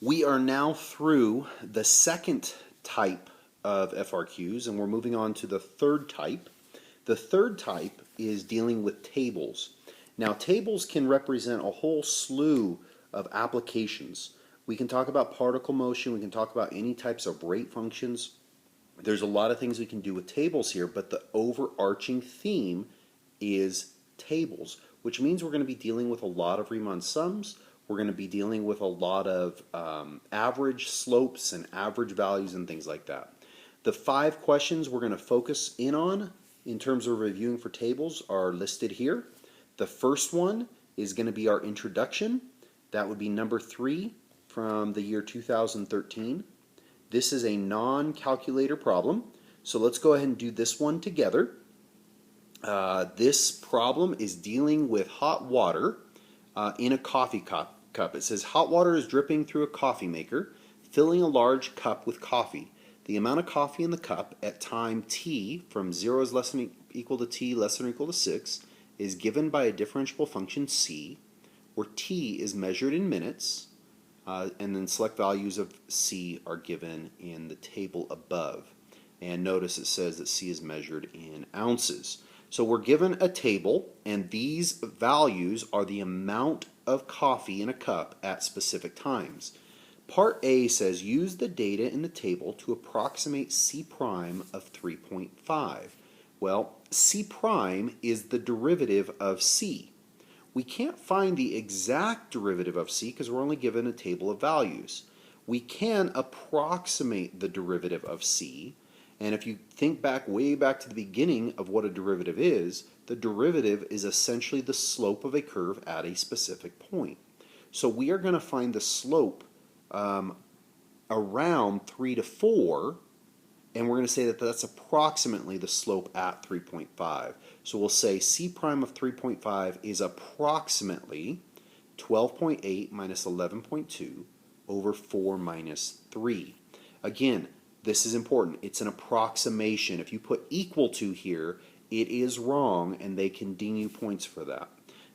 We are now through the second type of FRQs, and we're moving on to the third type. The third type is dealing with tables. Now, tables can represent a whole slew of applications. We can talk about particle motion, we can talk about any types of rate functions. There's a lot of things we can do with tables here, but the overarching theme is tables, which means we're going to be dealing with a lot of Riemann sums. We're going to be dealing with a lot of average slopes and average values and things like that. The 5 questions we're going to focus in on in terms of reviewing for tables are listed here. The first one is going to be our introduction. That would be number 3 from the year 2013. This is a non-calculator problem, so let's go ahead and do this one together. This problem is dealing with hot water in a coffee cup. It says hot water is dripping through a coffee maker, filling a large cup with coffee. The amount of coffee in the cup at time t from 0 is less than equal to t less than or equal to 6 is given by a differentiable function c, where t is measured in minutes, and then select values of c are given in the table above. And notice it says that c is measured in ounces. So we're given a table, and these values are the amount of coffee in a cup at specific times. Part A says use the data in the table to approximate C prime of 3.5. Well, C prime is the derivative of C. We can't find the exact derivative of C because we're only given a table of values. We can approximate the derivative of C, and if you think back way back to the beginning of what a derivative is, the derivative is essentially the slope of a curve at a specific point. So we are going to find the slope around 3 to 4, and we're going to say that that's approximately the slope at 3.5. So we'll say C prime of 3.5 is approximately 12.8 minus 11.2 over 4 minus 3. Again, this is important. It's an approximation. If you put equal to here, it is wrong, and they can ding you points for that.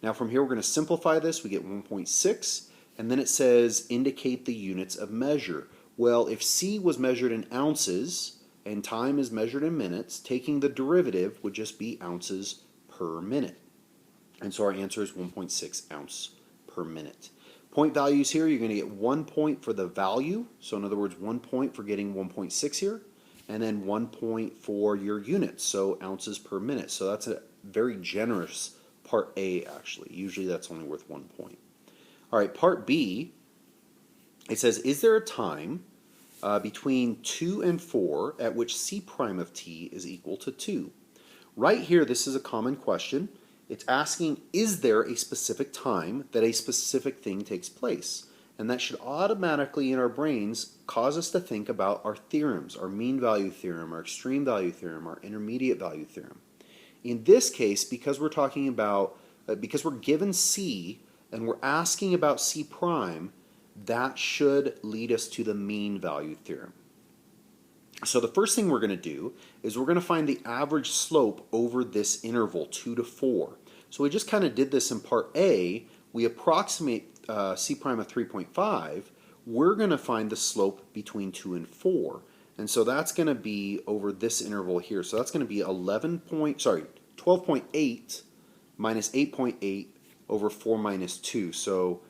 Now from here we're going to simplify this. We get 1.6, and then it says indicate the units of measure. Well, if C was measured in ounces and time is measured in minutes, taking the derivative would just be ounces per minute. And so our answer is 1.6 ounce per minute. Point values here, you're going to get 1 point for the value. So in other words, 1 point for getting 1.6 here, and then 1 point for your units, so ounces per minute. So that's a very generous part A, actually. Usually that's only worth 1 point. All right, part B, it says, is there a time between 2 and 4 at which C prime of t is equal to 2? Right here, this is a common question. It's asking, is there a specific time that a specific thing takes place? And that should automatically in our brains cause us to think about our theorems, our mean value theorem, our extreme value theorem, our intermediate value theorem. In this case, because we're talking about, because we're given C and we're asking about C prime, that should lead us to the mean value theorem. So the first thing we're going to do is we're going to find the average slope over this interval, 2 to 4. So we just kind of did this in part A. We approximate C prime of 3.5. We're going to find the slope between 2 and 4. And so that's going to be over this interval here. So that's going to be 12.8 minus 8.8 over 4 minus 2. So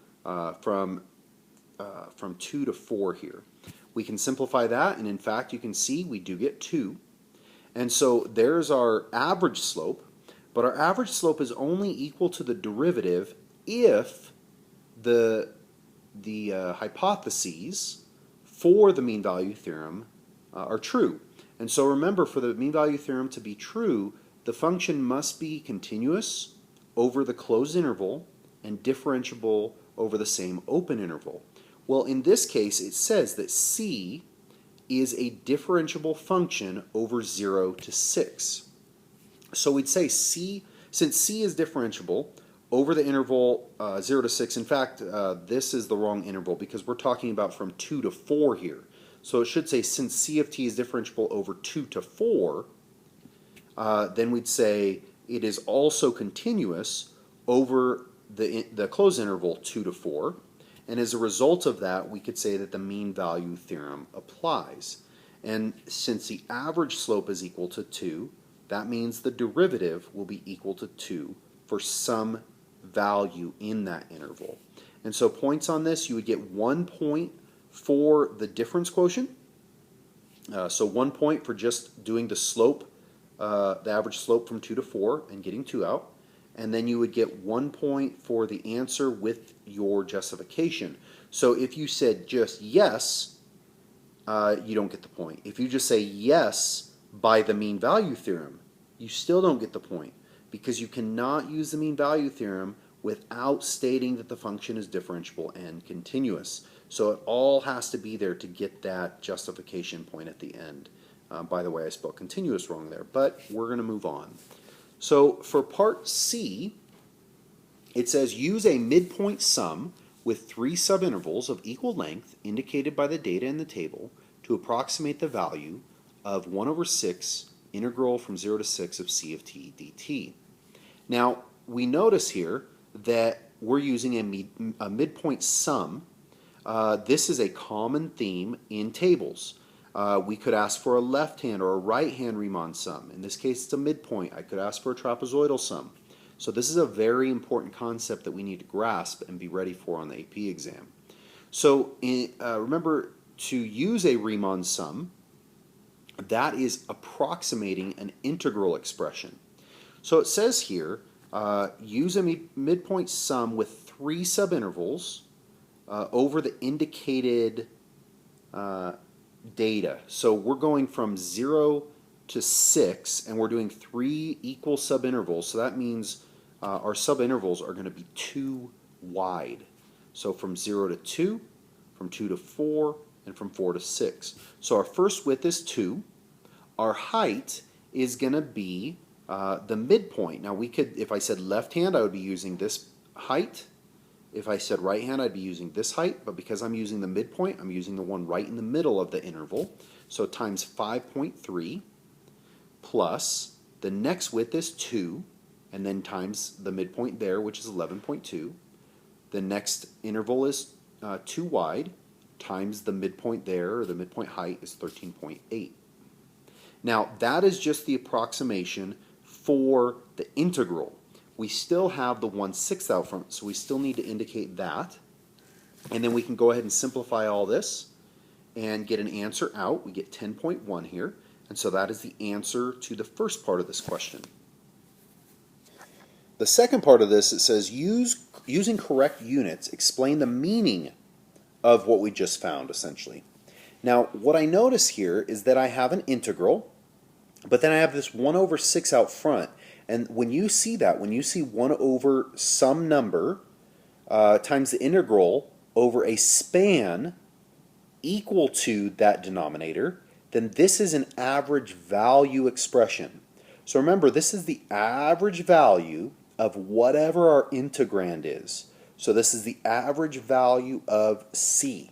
from 2 to 4 here. We can simplify that, and in fact you can see we do get 2. And so there's our average slope, but our average slope is only equal to the derivative if the hypotheses for the mean value theorem are true. And so remember, for the mean value theorem to be true, the function must be continuous over the closed interval and differentiable over the same open interval. Well, in this case, it says that C is a differentiable function over 0 to 6. So we'd say C, since C is differentiable over the interval 0 to 6, in fact, this is the wrong interval because we're talking about from 2 to 4 here. So it should say since C of t is differentiable over 2 to 4, then we'd say it is also continuous over the closed interval 2 to 4. And as a result of that, we could say that the mean value theorem applies. And since the average slope is equal to 2, that means the derivative will be equal to 2 for some value in that interval. And so points on this, you would get 1 point for the difference quotient. So 1 point for just doing the slope, the average slope from 2 to 4 and getting 2 out. And then you would get 1 point for the answer with your justification. So if you said just yes, you don't get the point. If you just say yes by the mean value theorem, you still don't get the point, because you cannot use the mean value theorem without stating that the function is differentiable and continuous. So it all has to be there to get that justification point at the end. By the way, I spelled continuous wrong there, but we're going to move on. So for part C, it says use a midpoint sum with 3 subintervals of equal length indicated by the data in the table to approximate the value of 1 over 6 integral from 0 to 6 of c of t dt. Now, we notice here that we're using a midpoint sum. This is a common theme in tables. We could ask for a left-hand or a right-hand Riemann sum. In this case, it's a midpoint. I could ask for a trapezoidal sum. So this is a very important concept that we need to grasp and be ready for on the AP exam. So remember, to use a Riemann sum, that is approximating an integral expression. So it says here, use a midpoint sum with 3 subintervals over the indicated data. So we're going from 0 to 6, and we're doing 3 equal subintervals. So that means our subintervals are going to be 2 wide. So from 0 to 2, from 2 to 4, and from 4 to 6. So our first width is 2. Our height is going to be the midpoint. Now we could, if I said left hand, I would be using this height. If I said right hand, I'd be using this height, but because I'm using the midpoint, I'm using the one right in the middle of the interval. So times 5.3 plus the next width is 2, and then times the midpoint there, which is 11.2. The next interval is 2 wide, times the midpoint there, or the midpoint height, is 13.8. Now, that is just the approximation for the integral. We still have the 1/6 out front, so we still need to indicate that. And then we can go ahead and simplify all this and get an answer out. We get 10.1 here, and so that is the answer to the first part of this question. The second part of this, it says, using correct units, explain the meaning of what we just found, essentially. Now, what I notice here is that I have an integral, but then I have this 1 over 6 out front. And when you see that, when you see 1 over some number times the integral over a span equal to that denominator, then this is an average value expression. So remember, this is the average value of whatever our integrand is. So this is the average value of C.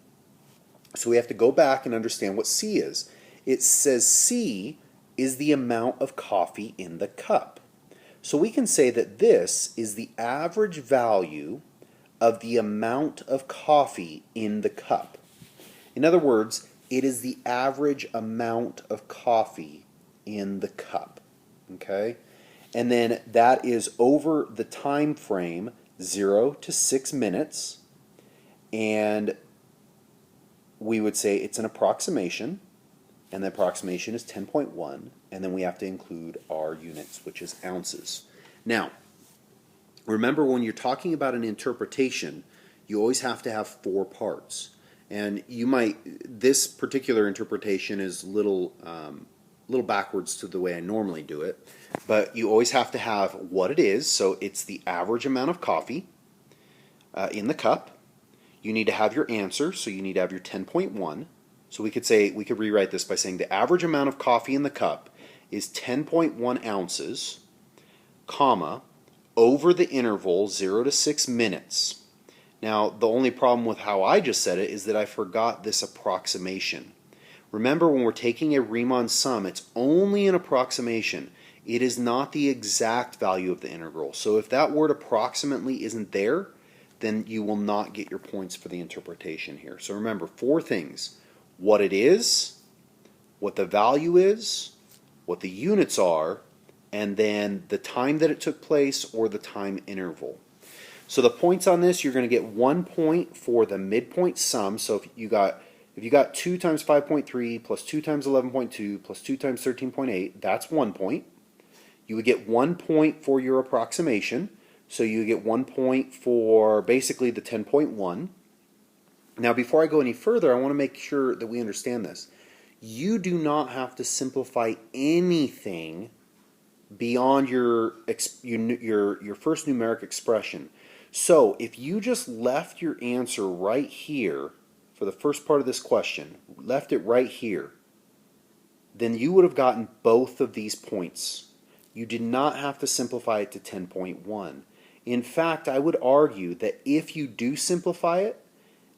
So we have to go back and understand what C is. It says C is the amount of coffee in the cup. So we can say that this is the average value of the amount of coffee in the cup. In other words, it is the average amount of coffee in the cup. Okay? And then that is over the time frame 0 to 6 minutes, and we would say it's an approximation, and the approximation is 10.1, and then we have to include our units, which is ounces. Now, remember, when you're talking about an interpretation, you always have to have 4 parts. And you might, this particular interpretation is a little backwards to the way I normally do it, but you always have to have what it is. So it's the average amount of coffee in the cup. You need to have your answer, so you need to have your 10.1. So we could rewrite this by saying the average amount of coffee in the cup is 10.1 ounces, comma, over the interval 0 to 6 minutes. Now, the only problem with how I just said it is that I forgot this approximation. Remember, when we're taking a Riemann sum, it's only an approximation. It is not the exact value of the integral. So if that word approximately isn't there, then you will not get your points for the interpretation here. So remember, 4 things: what it is, what the value is, what the units are, and then the time that it took place or the time interval. So the points on this, you're going to get 1 point for the midpoint sum. So if you got 2 times 5.3 plus 2 times 11.2 plus 2 times 13.8, that's 1 point. You would get 1 point for your approximation. So you get 1 point for basically the 10.1. Now before I go any further, I want to make sure that we understand this. You do not have to simplify anything beyond your first numeric expression. So if you just left your answer right here for the first part of this question, left it right here, then you would have gotten both of these points. You did not have to simplify it to 10.1. In fact, I would argue that if you do simplify it,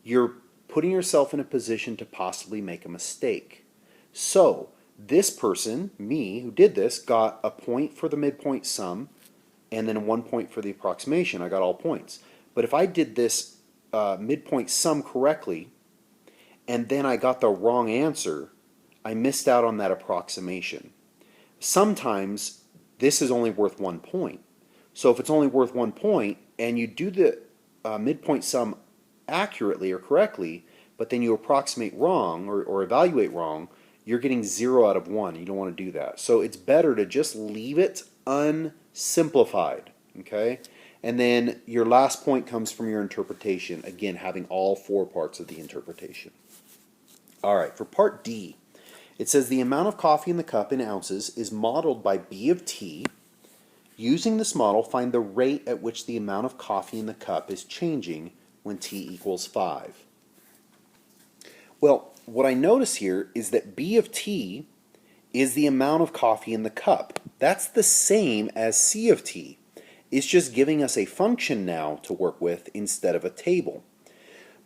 you're putting yourself in a position to possibly make a mistake. So this person, me, who did this, got a point for the midpoint sum and then 1 point for the approximation. I got all points. But if I did this midpoint sum correctly and then I got the wrong answer, I missed out on that approximation. Sometimes this is only worth 1 point. So if it's only worth 1 point and you do the midpoint sum accurately or correctly, but then you approximate wrong or evaluate wrong, you're getting 0 out of 1. You don't want to do that. So it's better to just leave it unsimplified. Okay? And then your last point comes from your interpretation, again having all 4 parts of the interpretation. Alright, for part D, it says the amount of coffee in the cup in ounces is modeled by B of t. Using this model, find the rate at which the amount of coffee in the cup is changing when t equals 5. Well, what I notice here is that B of t is the amount of coffee in the cup. That's the same as C of t. It's just giving us a function now to work with instead of a table.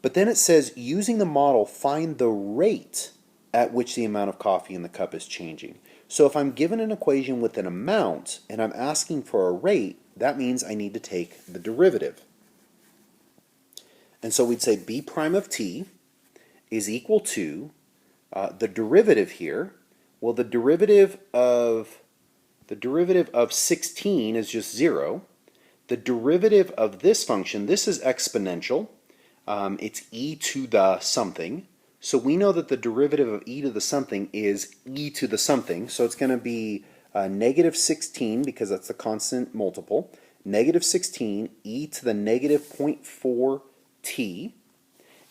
But then it says, using the model, find the rate at which the amount of coffee in the cup is changing. So if I'm given an equation with an amount and I'm asking for a rate, that means I need to take the derivative. And so we'd say B prime of t is equal to the derivative here. Well, the derivative of 16 is just 0. The derivative of this function, this is exponential. It's e to the something. So we know that the derivative of e to the something is e to the something. So it's going to be negative 16, because that's the constant multiple. Negative 16 e to the negative 0.4 t.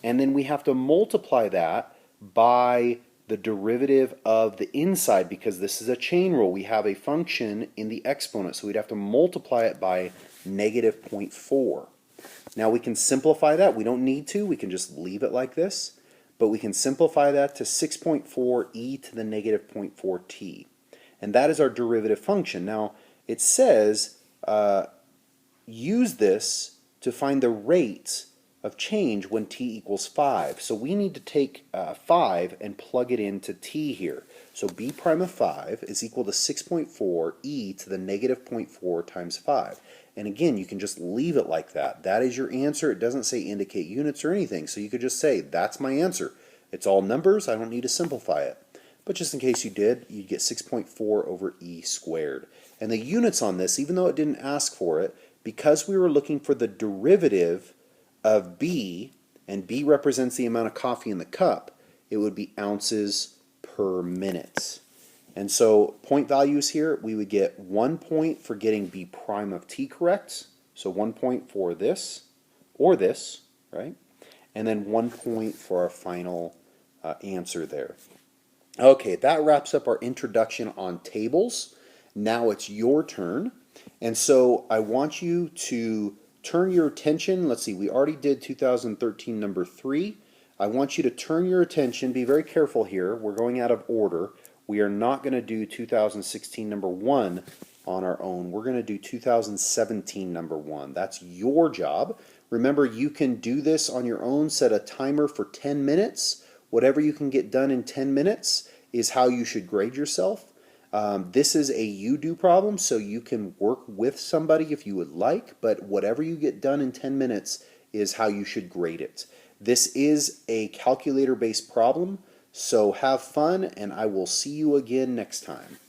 And then we have to multiply that by the derivative of the inside, because this is a chain rule. We have a function in the exponent, so we'd have to multiply it by negative 0.4. Now we can simplify that. We don't need to. We can just leave it like this. But we can simplify that to 6.4 e to the negative 0.4 t. And that is our derivative function. Now it says use this to find the rate of change when t equals 5. So we need to take 5 and plug it into t here. So b prime of 5 is equal to 6.4 e to the negative 0.4 times 5. And again, you can just leave it like that. That is your answer. It doesn't say indicate units or anything. So you could just say, that's my answer. It's all numbers. I don't need to simplify it. But just in case you did, you'd get 6.4 over e squared. And the units on this, even though it didn't ask for it, because we were looking for the derivative of b, and b represents the amount of coffee in the cup, it would be ounces per minute. And so point values here, we would get 1 point for getting b prime of t correct, so 1 point for this or this, right? And then 1 point for our final answer there. Okay, that wraps up our introduction on tables. Now it's your turn. And so I want you to turn your attention, let's see, we already did 2013 number 3. I want you to turn your attention, be very careful here, we're going out of order. We are not going to do 2016 number 1 on our own. We're going to do 2017 number 1. That's your job. Remember, you can do this on your own, set a timer for 10 minutes. Whatever you can get done in 10 minutes is how you should grade yourself. This is a you-do problem, so you can work with somebody if you would like, but whatever you get done in 10 minutes is how you should grade it. This is a calculator-based problem, so have fun, and I will see you again next time.